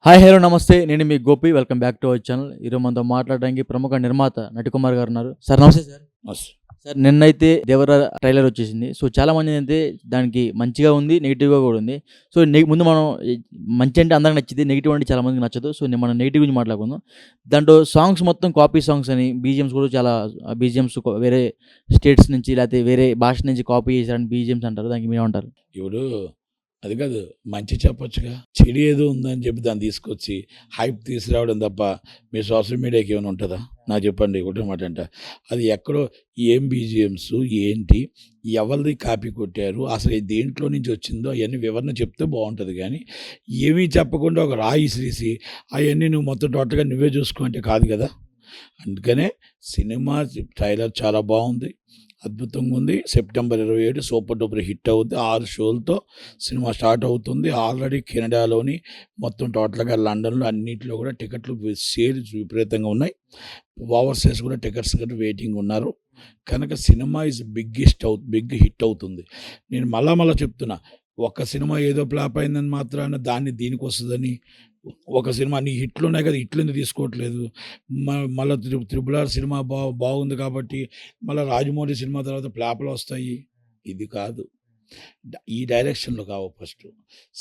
Hi hello నమస్తే. నేను మీ Gopi. Welcome back to our channel. ఈరోజు మనతో మాట్లాడడానికి ప్రముఖ నిర్మాత నటికుమార్ గారు ఉన్నారు. సార్ నమస్తే సార్. మస్తు. సార్ నిన్నైతే దేవర ట్రైలర్ వచ్చేసింది. సో చాలామంది అయితే దానికి మంచిగా ఉంది, నెగిటివ్గా కూడా ఉంది. సో ముందు మనం మంచి అంటే అందరికి నచ్చింది, నెగిటివ్ అంటే చాలా మందికి నచ్చదు. సో మనం నెగిటివ్ గురించి మాట్లాడుకుందాం. దాంట్లో సాంగ్స్ మొత్తం కాపీ సాంగ్స్ అని, బీజిఎమ్స్ కూడా చాలా బీజిఎమ్స్ వేరే స్టేట్స్ నుంచి లేకపోతే వేరే భాష నుంచి కాపీ చేశారని బీజిఎమ్స్ అంటారు. దానికి మీరేమంటారు? ఇప్పుడు అది కాదు, మంచి చెప్పొచ్చుగా. చెడు ఏదో ఉందని చెప్పి దాన్ని తీసుకొచ్చి హైప్ తీసుకురావడం తప్ప మీ సోషల్ మీడియాకి ఏమైనా ఉంటుందా? నాకు చెప్పండి ఒకటే మాట. అంట అది ఎక్కడో ఏం బీజిఎమ్స్ ఏంటి, ఎవరిది కాపీ కొట్టారు, అసలు దేంట్లో నుంచి వచ్చిందో అవన్నీ వివరణ చెప్తే బాగుంటుంది. కానీ ఏమీ చెప్పకుండా ఒక రాయి శ్రీసి అవన్నీ నువ్వు మొత్తం టోటల్గా నువ్వే చూసుకుంటే కాదు కదా. అందుకనే సినిమా ట్రైలర్ చాలా బాగుంది, అద్భుతంగా ఉంది. సెప్టెంబర్ 27 సూపర్ డూపర్ హిట్ అవుతుంది. 6 షోలతో సినిమా స్టార్ట్ అవుతుంది. ఆల్రెడీ కెనడాలోని మొత్తం టోటల్గా లండన్లో అన్నింటిలో కూడా టికెట్లు సేల్స్ విపరీతంగా ఉన్నాయి. ఓవర్సీస్ కూడా టికెట్స్ కూడా వెయిటింగ్ ఉన్నారు. కనుక సినిమా బిగ్ హిట్ అవుతుంది. నేను మళ్ళా చెప్తున్నా, ఒక్క సినిమా ఏదో ఫ్లాప్ అయిందని మాత్రాన దాన్ని దీనికి వస్తుందని, ఒక సినిమా నీ హిట్లు ఉన్నాయి కదా, హిట్లు ఎందుకు తీసుకోవట్లేదు? మళ్ళీ త్రిబుల్ ఆర్ సినిమా బాగుంది కాబట్టి మళ్ళీ రాజమౌళి సినిమా తర్వాత ఫ్లాప్లు వస్తాయి. ఇది కాదు, ఈ డైరెక్షన్లో కావు. ఫస్ట్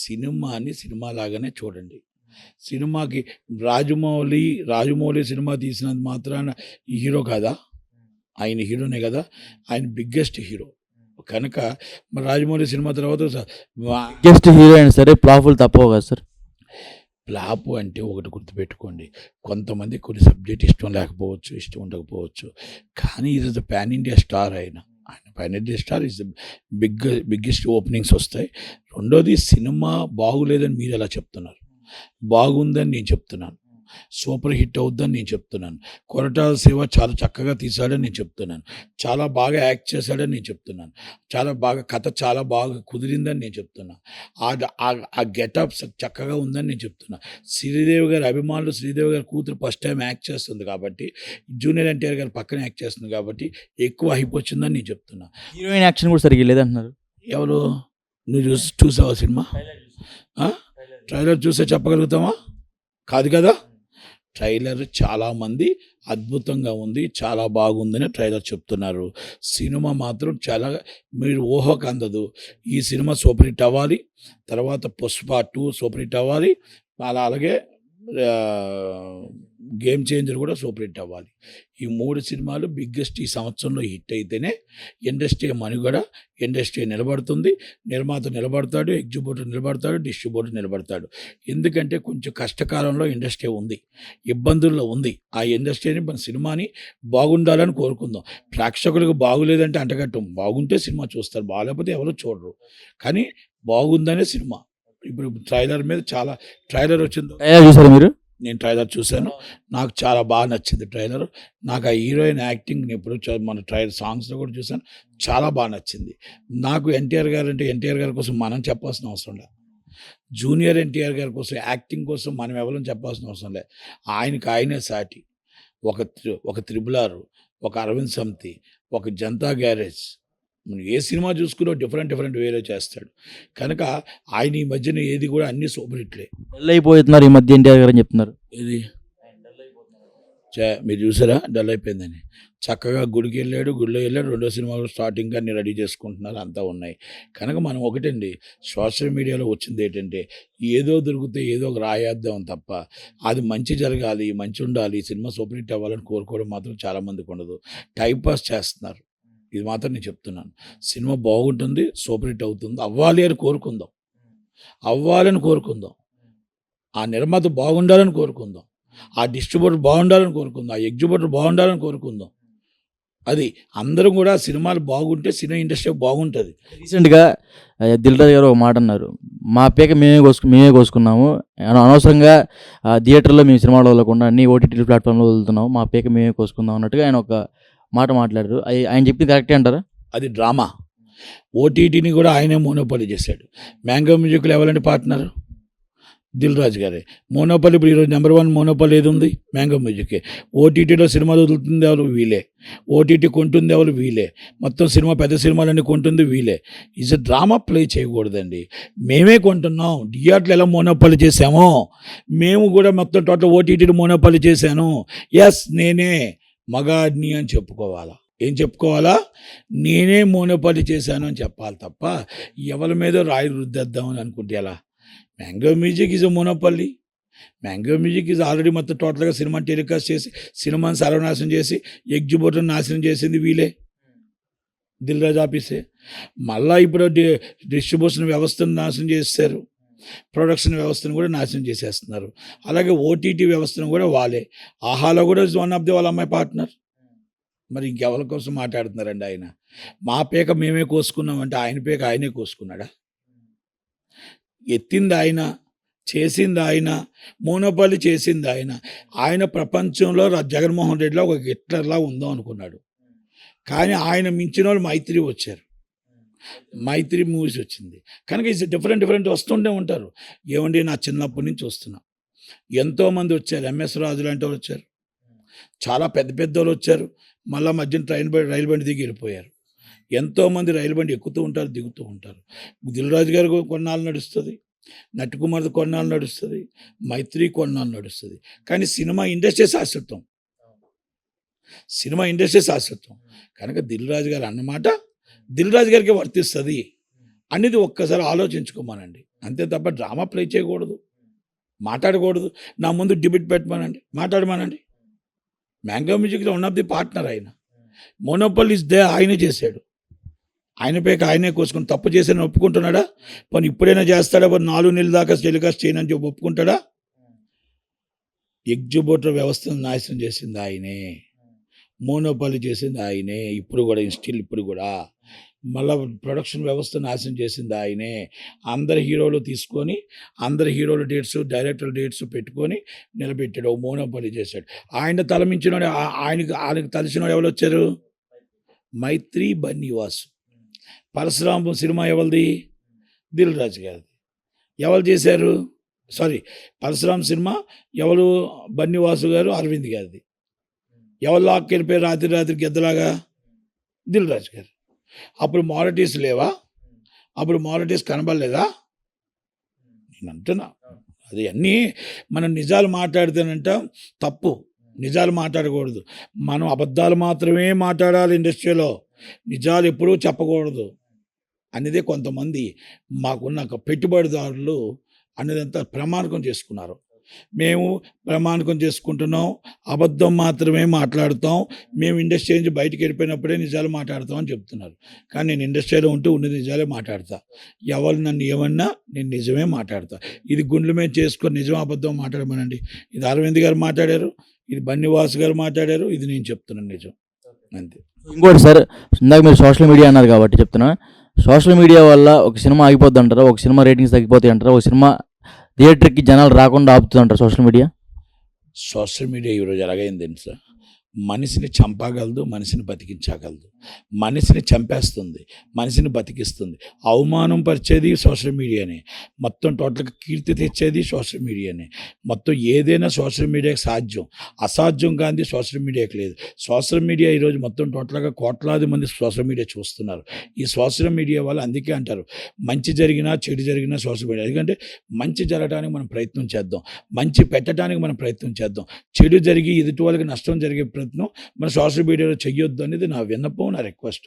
సినిమాని సినిమా లాగానే చూడండి. సినిమాకి రాజమౌళి సినిమా తీసినంత మాత్రాన హీరో కాదా? ఆయన హీరోనే కదా, ఆయన బిగ్గెస్ట్ హీరో. కనుక మరి రాజమౌళి సినిమా తర్వాత బిగ్గెస్ట్ హీరో అయినా సరే ఫ్లాపులు తప్పవు కదా సార్. ఫ్లాప్ అంటే ఒకటి గుర్తుపెట్టుకోండి, కొంతమంది కొన్ని సబ్జెక్ట్ ఇష్టం లేకపోవచ్చు, ఇష్టం ఉండకపోవచ్చు. కానీ ఇది పాన్ ఇండియా స్టార్. ఆయన pan India star is biggest openings వస్తాయి. రెండోది, సినిమా బాగులేదని మీరు ఎలా చెప్తున్నారు? బాగుందని నేను చెప్తున్నాను. సూపర్ హిట్ అవుద్దని నేను చెప్తున్నాను. కొరటాల శివ చాలా చక్కగా తీశాడని నేను చెప్తున్నాను. చాలా బాగా యాక్ట్ చేశాడని నేను చెప్తున్నాను. చాలా బాగా కథ చాలా బాగా కుదిరిందని నేను చెప్తున్నాను. ఆ గెటప్ చక్కగా ఉందని నేను చెప్తున్నాను. శ్రీదేవి గారి అభిమానులు, శ్రీదేవి గారి కూతురు ఫస్ట్ టైం యాక్ట్ చేస్తుంది కాబట్టి, జూనియర్ ఎన్టీఆర్ గారు పక్కన యాక్ట్ చేస్తుంది కాబట్టి ఎక్కువ హైప్ వచ్చిందని నేను చెప్తున్నా. హీరోయిన్ యాక్షన్ కూడా సరిగ్గా లేదంటున్నారు. ఎవరు? నువ్వు చూసావా సినిమా? ట్రైలర్ చూసే చెప్పగలుగుతావా? కాదు కదా. ట్రైలర్ చాలామంది అద్భుతంగా ఉంది, చాలా బాగుందని ట్రైలర్ చెప్తున్నారు. సినిమా మాత్రం చాలా మీరు ఊహకు అందదు. ఈ సినిమా సూపర్ హిట్ అవ్వాలి, తర్వాత పుష్ప 2 సూపర్ హిట్ అవ్వాలి, అలాగే గేమ్ చేంజర్ కూడా సూపర్ హిట్ అవ్వాలి. ఈ 3 సినిమాలు బిగ్గెస్ట్ ఈ సంవత్సరంలో హిట్ అయితేనే ఇండస్ట్రీ మనుగడ, ఇండస్ట్రీ నిలబడుతుంది. నిర్మాత నిలబడతాడు, ఎగ్జిబ్యూటర్ నిలబడతాడు, డిస్ట్రిబ్యూటర్ నిలబడతాడు. ఎందుకంటే కొంచెం కష్టకాలంలో ఇండస్ట్రీ ఉంది, ఇబ్బందుల్లో ఉంది. ఆ ఇండస్ట్రీని, మన సినిమాని బాగుండాలని కోరుకుందాం. ప్రేక్షకులకు బాగులేదంటే అంటగట్టం, బాగుంటే సినిమా చూస్తారు, బాగాలేకపోతే ఎవరు చూడరు. కానీ బాగుందనే సినిమా. ఇప్పుడు ట్రైలర్ మీద చాలా ట్రైలర్ వచ్చింది. చూసారు మీరు? నేను ట్రైలర్ చూశాను, నాకు చాలా బాగా నచ్చింది ట్రైలర్. నాకు ఆ హీరోయిన్ యాక్టింగ్ ఎప్పుడు మన ట్రైలర్ సాంగ్స్లో కూడా చూశాను, చాలా బాగా నచ్చింది. నాకు ఎన్టీఆర్ గారు అంటే ఎన్టీఆర్ గారి కోసం మనం చెప్పాల్సిన అవసరం లేదు. జూనియర్ ఎన్టీఆర్ గారి కోసం యాక్టింగ్ కోసం మనం ఎవరూ చెప్పాల్సిన అవసరం లేదు. ఆయనే సాటి. ఒక త్రిబుల్ ఆర్, ఒక అరవింద్ సమితి, ఒక జనతా గ్యారేజ్, ఏ సినిమా చూసుకున్నా డిఫరెంట్ వేరే చేస్తాడు. కనుక ఆయన ఈ మధ్యన ఏది కూడా అన్ని సూపర్ హిట్లే. డల్ అయిపోతున్నారు ఈ మధ్య ఎన్టీఆర్ గారు అని చెప్తున్నారు. ఇది మీరు చూసారా డల్ అయిపోయిందని? చక్కగా గుడికి వెళ్ళాడు, గుడిలో వెళ్ళాడు, రెండో సినిమాలో స్టార్టింగ్ అన్ని రెడీ చేసుకుంటున్నారు, అంతా ఉన్నాయి. కనుక మనం ఒకటండి, సోషల్ మీడియాలో వచ్చింది ఏంటంటే ఏదో దొరికితే ఏదో ఒక రాయేద్దాం తప్ప, అది మంచి జరగాలి, మంచి ఉండాలి, సినిమా సూపర్ హిట్ అవ్వాలని కోరుకోవడం మాత్రం చాలామందికి ఉండదు. టైంపాస్ చేస్తున్నారు. ఇది మాత్రం నేను చెప్తున్నాను. సినిమా బాగుంటుంది, సూపర్ హిట్ అవుతుంది, అవ్వాలని కోరుకుందాం. ఆ నిర్మాత బాగుండాలని కోరుకుందాం, ఆ డిస్ట్రిబ్యూటర్ బాగుండాలని కోరుకుందాం, ఆ ఎగ్జిబ్యూటర్ బాగుండాలని కోరుకుందాం. అది అందరం కూడా సినిమాలు బాగుంటే సినిమా ఇండస్ట్రీ బాగుంటుంది. రీసెంట్గా దిల్ రాజు గారు ఒక మాట అన్నారు, మా పేక మేమే కోసుకున్నాము, అనవసరంగా థియేటర్లో మేము సినిమాలు వదలకుండా అన్ని ఓటీటీ ప్లాట్ఫామ్లో వదులుతున్నాము, మా పేక మేమే కోసుకుందాం అన్నట్టుగా ఆయన ఒక మాట మాట్లాడారు. ఆయన చెప్పింది కరెక్టే అంటారా? అది డ్రామా. ఓటీటీని కూడా ఆయనే మోనోపాలీ చేశాడు. మ్యాంగో మ్యూజిక్లో ఎవరండి పార్ట్నర్? దిల్ రాజు గారే. మోనోపల్లి ఇప్పుడు ఈరోజు నెంబర్ 1 మోనోపల్లి ఏది ఉంది? మ్యాంగో మ్యూజికే. ఓటీటీలో సినిమాలు వదులుతుంది ఎవరు? వీళ్ళే. ఓటీటీ కొంటుంది ఎవరు? వీళ్ళే. మొత్తం సినిమా పెద్ద సినిమాలన్నీ కొంటుంది వీళ్ళే. ఈజ్ డ్రామా ప్లే చేయకూడదండి. మేమే కొంటున్నాం. థియేటర్లు ఎలా మోనోపల్లి చేసామో మేము కూడా మొత్తం టోటల్ ఓటీటీలు మోనోపల్లి చేశాను. ఎస్ నేనే మగాడిని అని చెప్పుకోవాలా. ఏం చెప్పుకోవాలా? నేనే మోనోపల్లి చేశాను అని చెప్పాలి తప్ప ఎవరి మీద రాయి రుద్దేద్దామని అనుకుంటే ఎలా? Mango music is monopoly. Mango music is already మొత్తం టోటల్గా సినిమా టెలికాస్ట్ చేసి సినిమాని సర్వనాశనం చేసి ఎగ్జిబిటర్ని నాశనం చేసింది వీళ్ళే, దిల్ రాజు ఆఫీసే. మళ్ళీ ఇప్పుడు డిస్ట్రిబ్యూషన్ వ్యవస్థను నాశనం చేస్తారు, ప్రొడక్షన్ వ్యవస్థను కూడా నాశనం చేసేస్తున్నారు. అలాగే ఓటీటీ వ్యవస్థను కూడా వాళ్ళే. ఆహాలో కూడా వన్ ఆఫ్ ది వాళ్ళ అమ్మాయి పార్ట్నర్. మరి ఇంకెవరి కోసం మాట్లాడుతున్నారండి ఆయన? మా పేక మేమే కోసుకున్నామంటే ఆయన పేక ఆయనే కోసుకున్నాడా? ఎత్తింది ఆయన, చేసింది ఆయన, మోనోపల్లి చేసింది ఆయన. ఆయన ప్రపంచంలో జగన్మోహన్ రెడ్డిలో ఒక హిట్లర్లా ఉందాం అనుకున్నాడు. కానీ ఆయన మించిన వాళ్ళు మైత్రి వచ్చారు. మైత్రి మూవీస్ వచ్చింది కనుక ఇది డిఫరెంట్ వస్తుంటే ఉంటారు. ఏమండి నా చిన్నప్పటి నుంచి వస్తున్నా, ఎంతోమంది వచ్చారు. ఎంఎస్ రాజు లాంటి వాళ్ళు వచ్చారు, చాలా పెద్ద వాళ్ళు వచ్చారు. మళ్ళీ మధ్యన రైలు బండి దిగి వెళ్ళిపోయారు. ఎంతోమంది రైలు బండి ఎక్కుతూ ఉంటారు, దిగుతూ ఉంటారు. దిల్ రాజు గారు కొన్నాళ్ళు నడుస్తుంది, నటికుమార్ది కొన్నాళ్ళు నడుస్తుంది, మైత్రి కొన్నాళ్ళు నడుస్తుంది. కానీ సినిమా ఇండస్ట్రీ శాశ్వతం, సినిమా ఇండస్ట్రీ శాశ్వతం. కనుక దిల్ రాజు గారు అన్నమాట దిల్ రాజు గారికి వర్తిస్తుంది అనేది ఒక్కసారి ఆలోచించుకోమానండి. అంతే తప్ప డ్రామా ప్లే చేయకూడదు, మాట్లాడకూడదు. నా ముందు డిబేట్ పెట్టమానండి, మాట్లాడమానండి. మ్యాంగో మ్యూజిక్లో వన్ ఆఫ్ ది పార్ట్నర్ ఆయన. మోనోపల్ ఇస్ దే ఆయనే చేశాడు. ఆయన పేక ఆయనే కోసుకుని తప్పు చేశాను ఒప్పుకుంటున్నాడా? పని ఇప్పుడైనా చేస్తాడా? 4 నెలల దాకా టెలికాస్ట్ చేయనని చెప్పి ఒప్పుకుంటాడా? ఎగ్జిబిటర్ వ్యవస్థను నాశనం చేసింది ఆయనే, మోనోపల్లి చేసింది ఆయనే. ఇప్పుడు కూడా స్టిల్ ఇప్పుడు కూడా మళ్ళీ ప్రొడక్షన్ వ్యవస్థ నాశనం చేసింది ఆయనే. అందరు హీరోలు తీసుకొని అందరు హీరోల డేట్స్, డైరెక్టర్ డేట్స్ పెట్టుకొని నిలబెట్టాడు. ఓ మోనోపల్లి చేశాడు. ఆయన తలమించినోడు, ఆయనకు తలిసినోడు ఎవరు వచ్చారు? మైత్రి, బన్నీవాసు. పరశురామ సినిమా ఎవరిది? దిల్ రాజు గారిది. ఎవరు చేశారు? సారీ, పరశురామ సినిమా ఎవరు? బన్నీవాసు గారు, అరవింద్ గారిది. ఎవరు లాక్కెళ్ళిపోయారు రాత్రి గెద్దలాగా? దిల్ రాజు గారు. అప్పుడు మారటీస్ లేవా? అప్పుడు మారటీస్ కనబడలేదా? నేను అంటున్నా. అది అన్నీ మనం నిజాలు మాట్లాడితేనంట తప్పు, నిజాలు మాట్లాడకూడదు. మనం అబద్ధాలు మాత్రమే మాట్లాడాలి ఇండస్ట్రీలో, నిజాలు ఎప్పుడూ చెప్పకూడదు అనేదే కొంతమంది మాకున్న పెట్టుబడిదారులు అనేదంతా ప్రమాణకం చేసుకున్నారు. మేము ప్రమాణకం చేసుకుంటున్నాం, అబద్ధం మాత్రమే మాట్లాడుతాం, మేము ఇండస్ట్రీ నుంచి బయటికి వెళ్ళిపోయినప్పుడే నిజాలు మాట్లాడతాం అని చెప్తున్నారు. కానీ నేను ఇండస్ట్రీలో ఉంటూ ఉన్నది నిజాలే మాట్లాడతా. ఎవరు నన్ను ఏమన్నా నేను నిజమే మాట్లాడతా. ఇది గుండెల మీద చేసుకొని నిజం అబద్ధం మాట్లాడమనండి. ఇది అరవింద్ గారు మాట్లాడారు, ఇది బన్నీవాసు గారు మాట్లాడారు, ఇది నేను చెప్తున్నాను నిజం, అంతే. ఇంకోటి సార్, ఇందాక మీరు సోషల్ మీడియా అన్నారు కాబట్టి చెప్తున్నా. సోషల్ మీడియా వల్ల ఒక సినిమా ఆగిపోద్ది అంటారా? ఒక సినిమా రేటింగ్స్ తగ్గిపోతాయి అంటారా? ఒక సినిమా థియేటర్కి జనాలు రాకుండా ఆపుతుంది అంటారు సోషల్ మీడియా? సోషల్ మీడియా ఈరోజు ఎలాగైంది తెలుసా? మనిషిని చంపగలదు, మనిషిని బతికించగలదు. మనిషిని చంపేస్తుంది, మనిషిని బతికిస్తుంది. అవమానం పరిచేది సోషల్ మీడియానే. మొత్తం టోటల్గా కీర్తి తెచ్చేది సోషల్ మీడియానే. మొత్తం ఏదైనా సోషల్ మీడియాకి సాధ్యం, అసాధ్యం కానిది సోషల్ మీడియాకి లేదు. సోషల్ మీడియా ఈరోజు మొత్తం టోటల్గా కోట్లాది మంది సోషల్ మీడియా చూస్తున్నారు. ఈ సోషల్ మీడియా వల్ల అందుకే అంటారు మంచి జరిగినా చెడు జరిగినా సోషల్ మీడియా. ఎందుకంటే మంచి జరగడానికి మనం ప్రయత్నం చేద్దాం, మంచి పెట్టడానికి మనం ప్రయత్నం చేద్దాం. చెడు జరిగి ఎదుటి వాళ్ళకి నష్టం జరిగే ప్రయత్నం మన సోషల్ మీడియాలో చెయ్యొద్దు అనేది నా విన్నపం, నా రిక్వెస్ట్.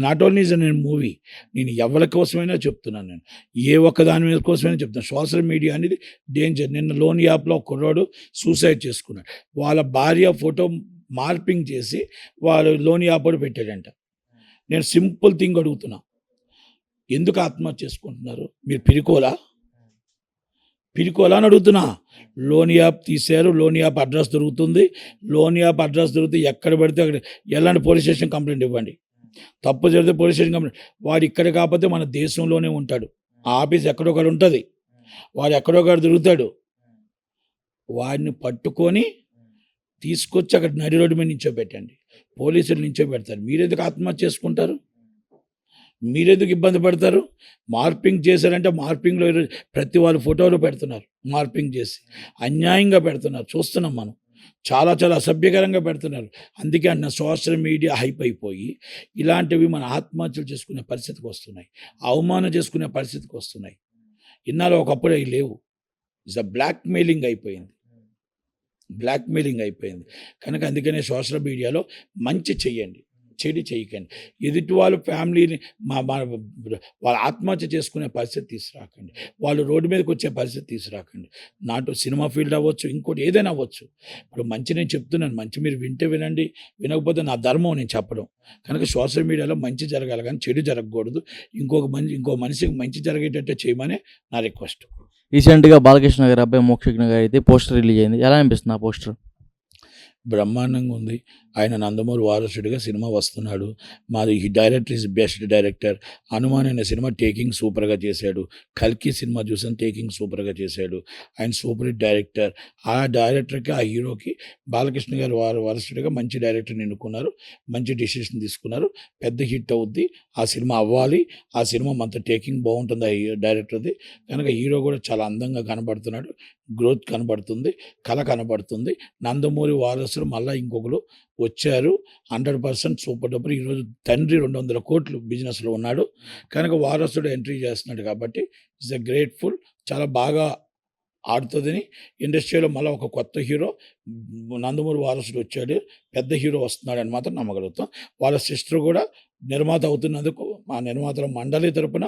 నాట్ ఓన్లీ ఈజ్ నేను మూవీ, నేను ఎవరి కోసమైనా చెప్తున్నాను. నేను ఏ ఒక్క దాని మీద కోసమైనా చెప్తాను. సోషల్ మీడియా అనేది డేంజర్. నిన్న లోన్ యాప్లో ఒక కుర్రాడు సూసైడ్ చేసుకున్నాడు. వాళ్ళ భార్య ఫోటో మార్పింగ్ చేసి వాళ్ళు లోన్ యాప్ కూడా పెట్టాడంట. నేను సింపుల్ థింగ్ అడుగుతున్నా, ఎందుకు ఆత్మహత్య చేసుకుంటున్నారు? మీరు పిరికోలా అని అడుగుతున్నా. లోన్ యాప్ తీశారు, లోన్ యాప్ అడ్రస్ దొరుకుతుంది. లోన్ యాప్ అడ్రస్ దొరికితే ఎక్కడ పడితే అక్కడ ఎలాంటి పోలీస్ స్టేషన్ కంప్లైంట్ ఇవ్వండి. తప్పు జరిగితే పోలీస్ స్టేషన్ కంప్లైంట్. వాడు ఇక్కడ కాకపోతే మన దేశంలోనే ఉంటాడు, ఆ ఆఫీస్ ఎక్కడో ఒకటి ఉంటుంది, వాడు ఎక్కడో ఒకటి దొరుకుతాడు. వాడిని పట్టుకొని తీసుకొచ్చి అక్కడ నడి రోడ్డు మీద నించోబెట్టండి, పోలీసులు నించోబెడతారు. మీరు ఎందుకు ఆత్మహత్య చేసుకుంటారు? మీరెందుకు ఇబ్బంది పడతారు? మార్పింగ్ చేశారంటే మార్పింగ్‌లో ఈరోజు ప్రతి వాళ్ళు ఫోటోలు పెడుతున్నారు. మార్పింగ్ చేసి. అన్యాయంగా పెడుతున్నారు. చూస్తున్నాం మనం. చాలా చాలా అసభ్యకరంగా పెడుతున్నారు. అందుకే అన్న సోషల్ మీడియా హైప్ అయిపోయి ఇలాంటివి మన ఆత్మహత్యలు చేసుకునే పరిస్థితికొస్తున్నాయి. అవమానం చేసుకునే పరిస్థితికొస్తున్నాయి. ఇన్నాళ్ళు ఒకప్పుడు అయి లేవు. ఇట్స్ బ్లాక్‌మెయిలింగ్ అయిపోయింది. బ్లాక్‌మెయిలింగ్ అయిపోయింది. కనుక అందుకనే సోషల్ మీడియాలో మంచి చెయ్యండి. చెడు చేయకండి. ఎదుటి వాళ్ళ ఫ్యామిలీని మా మా వాళ్ళ ఆత్మహత్య చేసుకునే పరిస్థితి తీసుకురాకండి. వాళ్ళు రోడ్డు మీదకొచ్చే పరిస్థితి తీసుకురాకండి. నాటు సినిమా ఫీల్డ్ అవ్వచ్చు, ఇంకోటి ఏదైనా అవ్వచ్చు. ఇప్పుడు మంచి నేను చెప్తున్నాను. మంచి మీరు వింటే వినండి. వినకపోతే నా ధర్మం నేను చెప్పడం. కనుక సోషల్ మీడియాలో మంచి జరగాలి కానీ చెడు జరగకూడదు. ఇంకో మనిషికి మంచి జరిగేటట్టే చేయమని నా రిక్వెస్ట్. రీసెంట్‌గా బాలకృష్ణ గారి అబ్బాయి మోక్షజ్ఞ గారి అయితే పోస్టర్ రిలీజ్ అయింది. ఎలా అనిపిస్తుంది ఆ పోస్టర్? బ్రహ్మాండంగా ఉంది. ఆయన 'నందమూరి వారసుడిగా' సినిమా వస్తున్నాడు. మాది ఈ director is best director. 'Hanuman' అనే సినిమా టేకింగ్ సూపర్‌గా చేశాడు. 'కల్కి' సినిమా చూసాను, టేకింగ్ సూపర్‌గా చేశాడు. ఆయన సూపర్ హిట్ డైరెక్టర్. ఆ డైరెక్టర్‌కి, ఆ హీరోకి బాలకృష్ణ గారు వారసుడిగా మంచి డైరెక్టర్‌ని ఎన్నుకున్నారు. మంచి డెసిషన్ తీసుకున్నారు. పెద్ద హిట్ అవుద్ది. ఆ సినిమా అవ్వాలి. ఆ సినిమా మనతో టేకింగ్ బాగుంటుంది ఆ డైరెక్టర్‌ది. కనుక హీరో కూడా చాలా అందంగా కనబడుతున్నాడు. గ్రోత్ కనబడుతుంది. కళ కనబడుతుంది. 'నందమూరి వారసుడు' మళ్ళా ఇంకొకరు వచ్చారు. 100% సూపర్ డూపర్. ఈరోజు తండ్రి 200 కోట్లు బిజినెస్‌లో ఉన్నాడు. కనుక వారసుడు ఎంట్రీ చేస్తున్నాడు కాబట్టి ఇట్స్ గ్రేట్‌ఫుల్. చాలా బాగా ఆడుతుందని ఇండస్ట్రీలో మళ్ళీ ఒక కొత్త హీరో 'నందమూరి వారసుడు' వచ్చాడు. పెద్ద హీరో వస్తున్నాడని మాత్రం నమ్మగలుగుతాం. వాళ్ళ సిస్టర్ కూడా నిర్మాత అవుతున్నందుకు మా నిర్మాతల మండలి తరపున